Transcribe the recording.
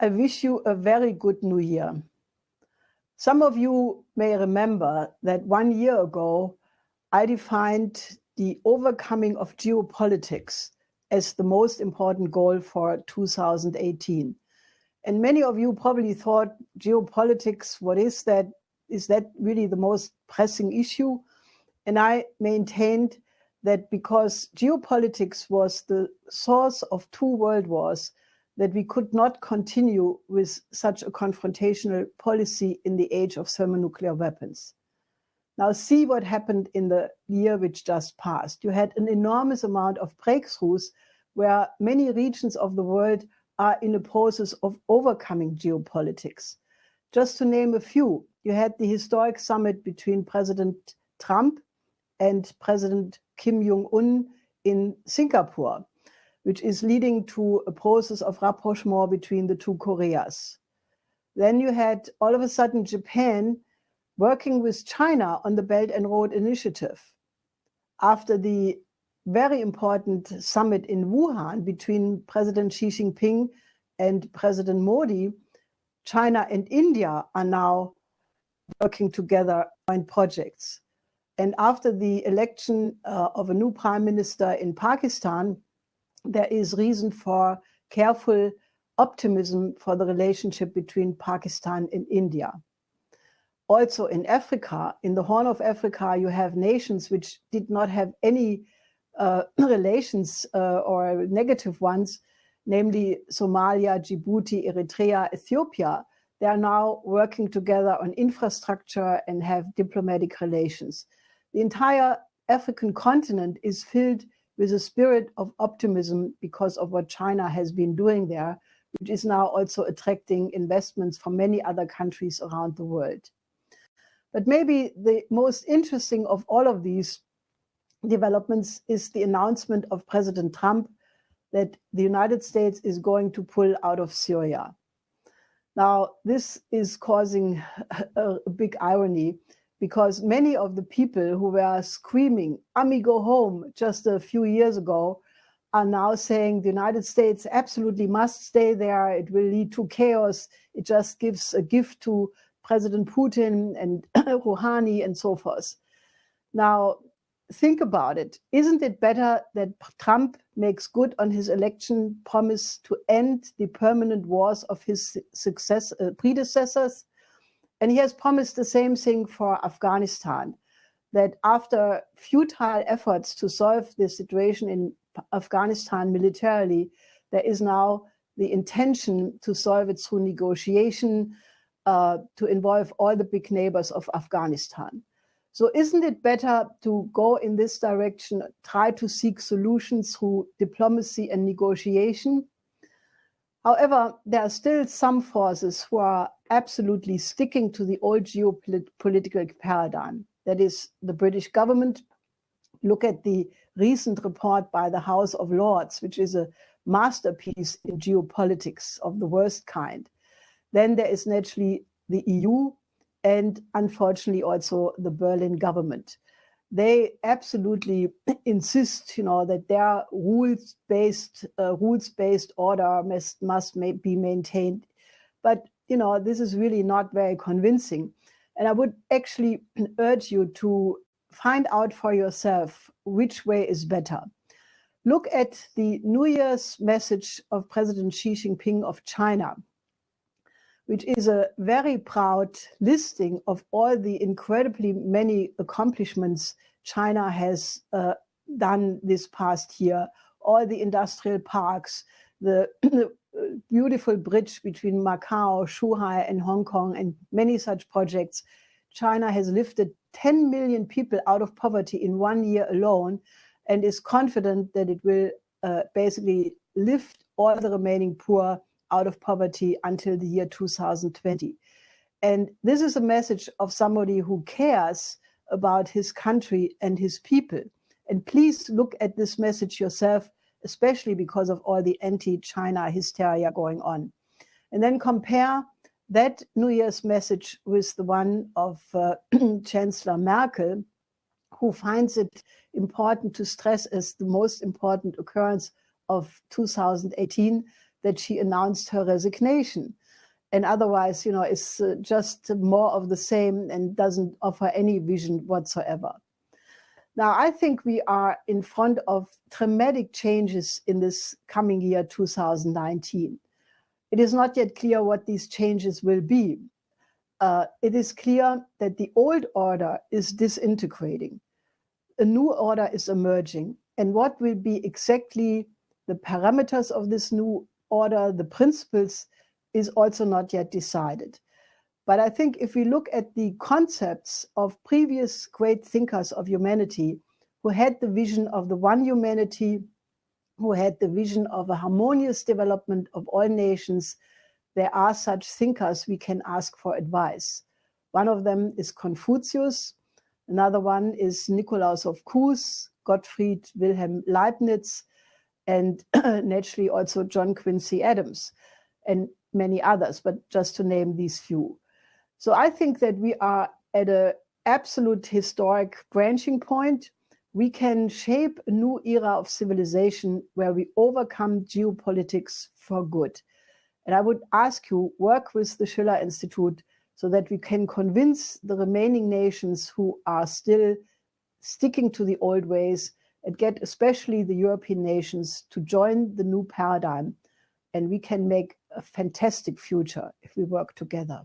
I wish you a very good New Year. Some of you may remember that 1 year ago, I defined the overcoming of geopolitics as the most important goal for 2018. And many of you probably thought, geopolitics, what is that? Is that really the most pressing issue? And I maintained that because geopolitics was the source of 2 world wars, that we could not continue with such a confrontational policy in the age of thermonuclear weapons. Now see what happened in the year which just passed. You had an enormous amount of breakthroughs where many regions of the world are in a process of overcoming geopolitics. Just to name a few, you had the historic summit between President Trump and President Kim Jong-un in Singapore, which is leading to a process of rapprochement between the 2 Koreas. Then you had all of a sudden Japan working with China on the Belt and Road Initiative. After the very important summit in Wuhan between President Xi Jinping and President Modi, China and India are now working together on projects. And after the election of a new prime minister in Pakistan, there is reason for careful optimism for the relationship between Pakistan and India. Also in Africa, in the Horn of Africa, you have nations which did not have any relations or negative ones, namely Somalia, Djibouti, Eritrea, Ethiopia. They are now working together on infrastructure and have diplomatic relations. The entire African continent is filled with a spirit of optimism because of what China has been doing there, which is now also attracting investments from many other countries around the world. But maybe the most interesting of all of these developments is the announcement of President Trump that the United States is going to pull out of Syria. Now, this is causing a big irony because many of the people who were screaming, "Ami, go home," just a few years ago, are now saying the United States absolutely must stay there. It will lead to chaos. It just gives a gift to President Putin and Rouhani and so forth. Now, think about it. Isn't it better that Trump makes good on his election promise to end the permanent wars of his predecessors? And he has promised the same thing for Afghanistan, that after futile efforts to solve the situation in Afghanistan militarily, there is now the intention to solve it through negotiation, to involve all the big neighbors of Afghanistan. So isn't it better to go in this direction, try to seek solutions through diplomacy and negotiation? However, there are still some forces who are absolutely sticking to the old geopolitical paradigm. That is the British government. Look at the recent report by the House of Lords, which is a masterpiece in geopolitics of the worst kind. Then there is naturally the EU and unfortunately also the Berlin government. They absolutely insist, that their rules-based order must be maintained. But, this is really not very convincing. And I would actually urge you to find out for yourself which way is better. Look at the New Year's message of President Xi Jinping of China, which is a very proud listing of all the incredibly many accomplishments China has done this past year, all the industrial parks, the beautiful bridge between Macau, Shanghai, and Hong Kong, and many such projects. China has lifted 10 million people out of poverty in 1 year alone and is confident that it will basically lift all the remaining poor out of poverty until the year 2020. And this is a message of somebody who cares about his country and his people. And please look at this message yourself, especially because of all the anti-China hysteria going on. And then compare that New Year's message with the one of Chancellor Merkel, who finds it important to stress as the most important occurrence of 2018, that she announced her resignation. And otherwise, is just more of the same and doesn't offer any vision whatsoever. Now, I think we are in front of dramatic changes in this coming year, 2019. It is not yet clear what these changes will be. It is clear that the old order is disintegrating. A new order is emerging. And what will be exactly the parameters of this new order, the principles, is also not yet decided. But I think if we look at the concepts of previous great thinkers of humanity who had the vision of the one humanity, who had the vision of a harmonious development of all nations, there are such thinkers we can ask for advice. One of them is Confucius. Another one is Nicolaus of Cues, Gottfried Wilhelm Leibniz, and naturally also John Quincy Adams, and many others, but just to name these few. So I think that we are at an absolute historic branching point. We can shape a new era of civilization where we overcome geopolitics for good. And I would ask you, work with the Schiller Institute so that we can convince the remaining nations who are still sticking to the old ways and get especially the European nations to join the new paradigm. And we can make a fantastic future if we work together.